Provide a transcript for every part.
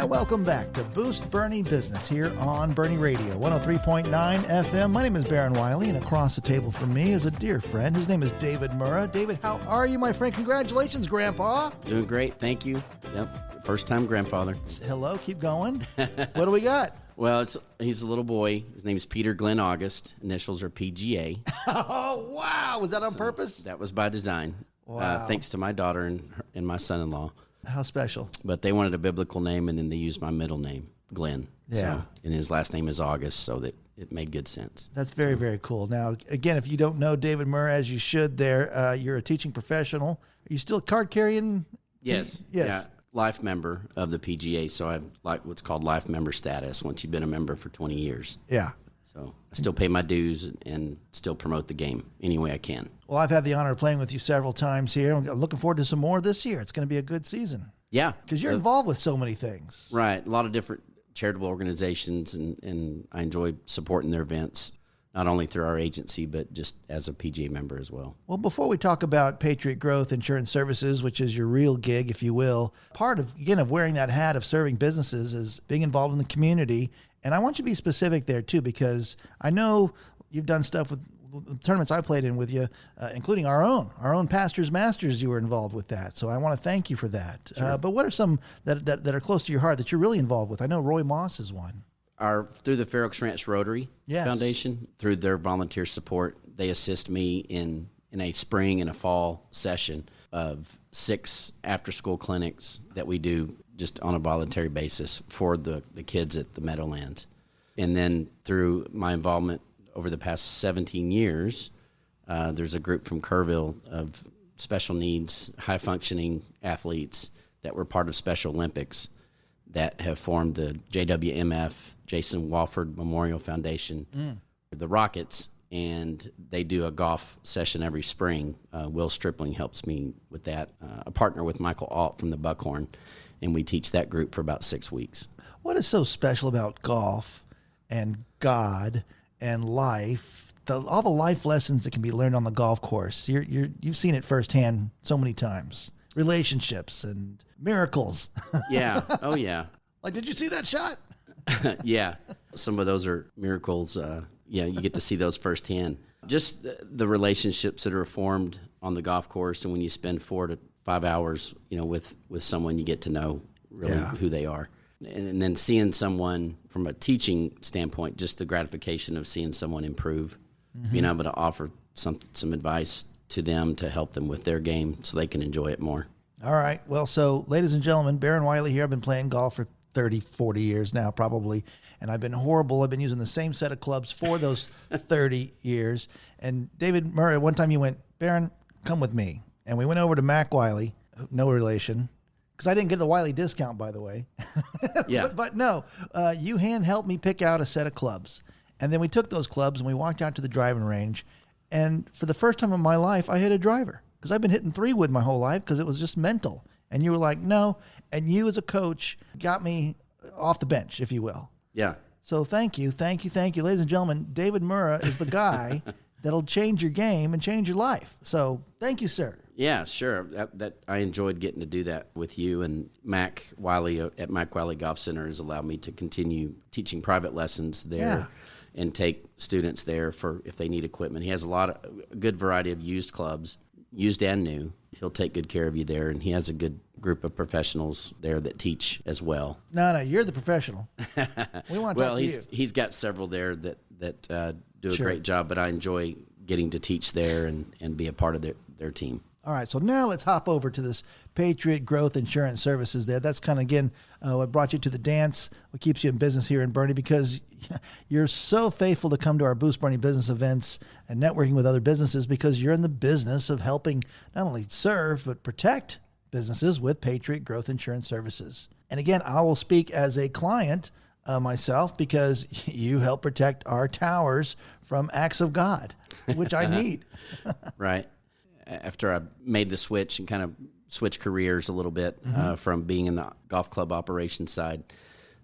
Welcome back to Boost Boerne Business here on Boerne Radio, 103.9 FM. My name is Baron Wiley, and across the table from me is a dear friend. His name is David Murrah. David, how are you, my friend? Congratulations, Grandpa. Doing great, thank you. Yep, first-time grandfather. Hello, keep going. What do we got? Well, he's a little boy. His name is Peter Glenn August. Initials are PGA. Oh, wow. Was that on purpose? That was by design. Wow. Thanks to my daughter and my son-in-law. How special. But they wanted a biblical name, and then they used my middle name, Glenn. Yeah. So, and his last name is August, so that it made good sense. That's very, very cool. Now, again, if you don't know David Murrah, as you should there, you're a teaching professional. Are you still card carrying? Yes. Yes. Yeah, life member of the PGA, so I have what's called life member status once you've been a member for 20 years. Yeah. So I still pay my dues and still promote the game any way I can. Well, I've had the honor of playing with you several times here. I'm looking forward to some more this year. It's going to be a good season. Yeah. Because you're involved with so many things. Right. A lot of different charitable organizations, and I enjoy supporting their events, not only through our agency, but just as a PGA member as well. Well, before we talk about Patriot Growth Insurance Services, which is your real gig, if you will, part of, again, of wearing that hat of serving businesses is being involved in the community. And I want you to be specific there, too, because I know you've done stuff with tournaments I played in with you, including our own Pastors Masters. You were involved with that. So I want to thank you for that. Sure. But what are some that are close to your heart that you're really involved with? I know Roy Moss is one. Through the Fair Oaks Ranch Rotary Foundation, through their volunteer support, they assist me in a spring and a fall session of 6 after-school clinics that we do just on a voluntary basis for the kids at the Meadowlands. And then through my involvement over the past 17 years, there's a group from Kerrville of special needs, high-functioning athletes that were part of Special Olympics that have formed the JWMF, Jason Walford Memorial Foundation, the Rockets, and they do a golf session every spring. Will Stripling helps me with that, a partner with Michael Alt from the Buckhorn, and we teach that group for about 6 weeks. What is so special about golf and God and life, all the life lessons that can be learned on the golf course? You've seen it firsthand so many times. Relationships and miracles. Yeah. Oh, yeah. Like, did you see that shot? Yeah. Some of those are miracles. You get to see those firsthand. Just the relationships that are formed on the golf course, and when you spend 4 to 5 hours, with someone, you get to know really who they are. And then seeing someone from a teaching standpoint, just the gratification of seeing someone improve, being able to offer some advice to them to help them with their game so they can enjoy it more. All right. Well, so ladies and gentlemen, Baron Wiley here. I've been playing golf for 30, 40 years now probably, and I've been horrible. I've been using the same set of clubs for those 30 years. And David Murrah, one time you went, Baron, come with me. And we went over to Mac Wiley, no relation, because I didn't get the Wiley discount, by the way. Yeah. but no, you helped me pick out a set of clubs. And then we took those clubs and we walked out to the driving range. And for the first time in my life, I hit a driver, because I've been hitting 3-wood my whole life because it was just mental. And you were like, no. And you as a coach got me off the bench, if you will. Yeah. So thank you. Ladies and gentlemen, David Murrah is the guy that'll change your game and change your life. So thank you, sir. Yeah, sure. That I enjoyed getting to do that with you. And Mac Wiley at Mac Wiley Golf Center has allowed me to continue teaching private lessons there and take students there for if they need equipment. He has a good variety of used clubs, used and new. He'll take good care of you there, and he has a good group of professionals there that teach as well. No, you're the professional. We want to talk to you. He's got several there that do a great job, but I enjoy getting to teach there and be a part of their team. All right, so now let's hop over to this Patriot Growth Insurance Services there. That's kind of, again, what brought you to the dance, what keeps you in business here in Boerne, because you're so faithful to come to our Boost Boerne Business events and networking with other businesses, because you're in the business of helping not only serve but protect businesses with Patriot Growth Insurance Services. And again, I will speak as a client myself, because you help protect our towers from acts of God, which I need. Right. After I made the switch and kind of switched careers a little bit from being in the golf club operations side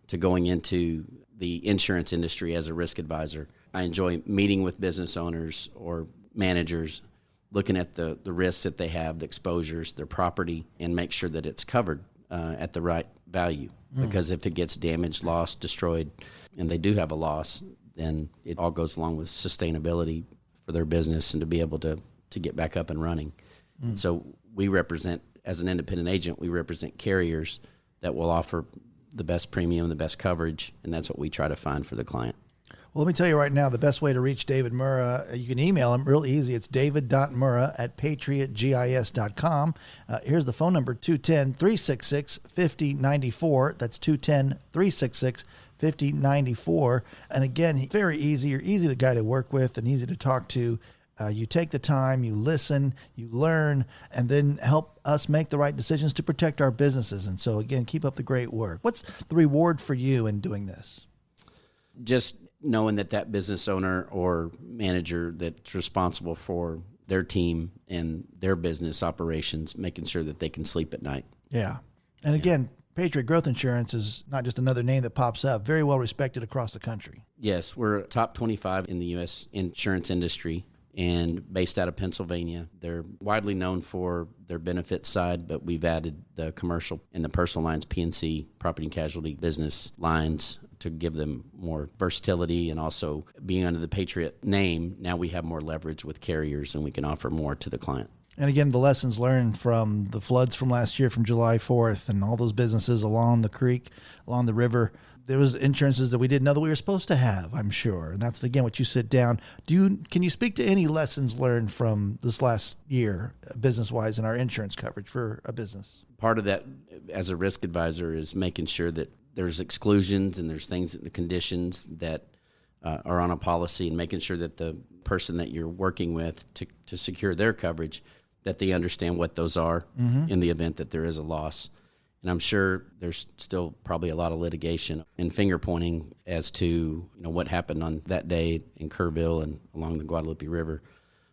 to going into the insurance industry as a risk advisor, I enjoy meeting with business owners or managers, looking at the risks that they have, the exposures, their property, and make sure that it's covered at the right value. because if it gets damaged, lost, destroyed, and they do have a loss, then it all goes along with sustainability for their business and to be able to get back up and running. So we represent, as an independent agent, we represent carriers that will offer the best premium, the best coverage, and that's what we try to find for the client. Well, let me tell you right now, the best way to reach David Murrah, you can email him real easy. It's david.murrah@patriotgis.com. Here's the phone number, 210-366-5094. That's 210-366-5094. And again, very easy. You're easy the guy to work with and easy to talk to. You take the time, you listen, you learn, and then help us make the right decisions to protect our businesses. And so again, keep up the great work. What's the reward for you in doing this? Just knowing that business owner or manager that's responsible for their team and their business operations, making sure that they can sleep at night. Yeah. And again, Patriot Growth Insurance is not just another name that pops up, very well respected across the country. Yes, we're top 25 in the U.S. insurance industry and based out of Pennsylvania. They're widely known for their benefits side, but we've added the commercial and the personal lines, P&C, property and casualty business lines to give them more versatility, and also being under the Patriot name, now we have more leverage with carriers and we can offer more to the client. And again, the lessons learned from the floods from last year, from July 4th, and all those businesses along the creek, along the river, there was insurances that we didn't know that we were supposed to have, I'm sure. And that's, again, what you sit down. Can you speak to any lessons learned from this last year, business-wise, in our insurance coverage for a business? Part of that, as a risk advisor, is making sure that there's exclusions and there's things, the conditions that are on a policy, and making sure that the person that you're working with to secure their coverage, that they understand what those are in the event that there is a loss. And I'm sure there's still probably a lot of litigation and finger pointing as to what happened on that day in Kerrville and along the Guadalupe River.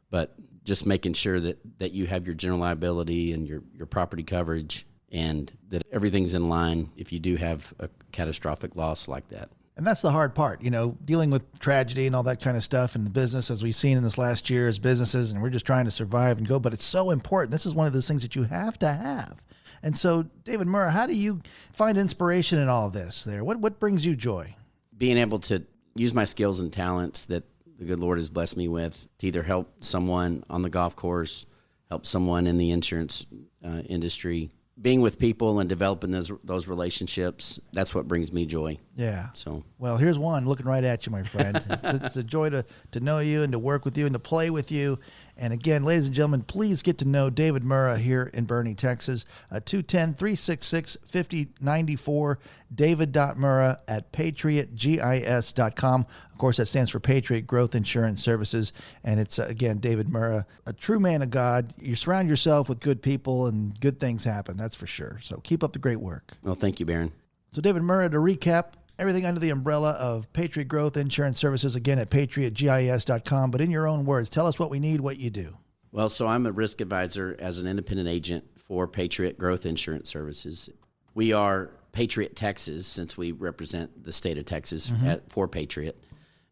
But just making sure that you have your general liability and your property coverage, and that everything's in line if you do have a catastrophic loss like that. And that's the hard part, dealing with tragedy and all that kind of stuff in the business, as we've seen in this last year as businesses, and we're just trying to survive and go. But it's so important. This is one of those things that you have to have. And so, David Murrah, how do you find inspiration in all of this there? What brings you joy? Being able to use my skills and talents that the good Lord has blessed me with to either help someone on the golf course, help someone in the insurance industry. Being with people and developing those relationships, that's what brings me joy. Yeah. So, well, here's one looking right at you, my friend. It's a joy to know you and to work with you and to play with you. And again, ladies and gentlemen, please get to know David Murrah here in Boerne, Texas. 210-366-5094, david.murrah@patriotgis.com. Of course, that stands for Patriot Growth Insurance Services. And it's, again, David Murrah, a true man of God. You surround yourself with good people and good things happen, that's for sure. So keep up the great work. Well, thank you, Baron. So, David Murrah, to recap, everything under the umbrella of Patriot Growth Insurance Services, again, at patriotgis.com. But in your own words, tell us what we need, what you do. Well, so I'm a risk advisor as an independent agent for Patriot Growth Insurance Services. We are Patriot Texas, since we represent the state of Texas for Patriot.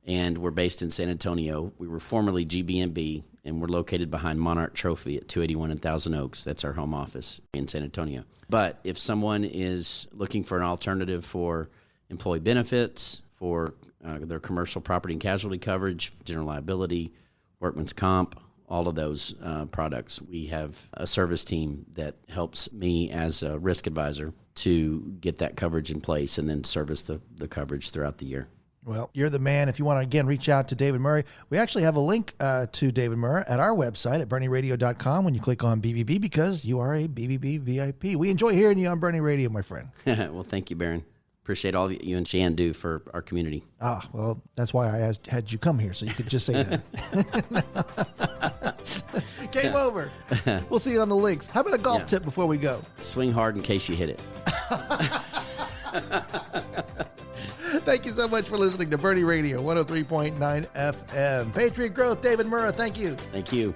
And we're based in San Antonio. We were formerly GBNB, and we're located behind Monarch Trophy at 281 and Thousand Oaks. That's our home office in San Antonio. But if someone is looking for an alternative for employee benefits, for their commercial property and casualty coverage, general liability, workman's comp, all of those products, we have a service team that helps me as a risk advisor to get that coverage in place and then service the coverage throughout the year. Well, you're the man. If you want to, again, reach out to David Murrah, we actually have a link to David Murrah at our website at BoerneRadio.com when you click on BBB, because you are a BBB VIP. We enjoy hearing you on Boerne Radio, my friend. Well, thank you, Baron. Appreciate all that you and Shan do for our community. Ah, well, that's why I had you come here, so you could just say that. Game over. We'll see you on the links. How about a golf tip before we go? Swing hard in case you hit it. Thank you so much for listening to Boerne Radio 103.9 FM. Patriot Growth, David Murrah, thank you. Thank you.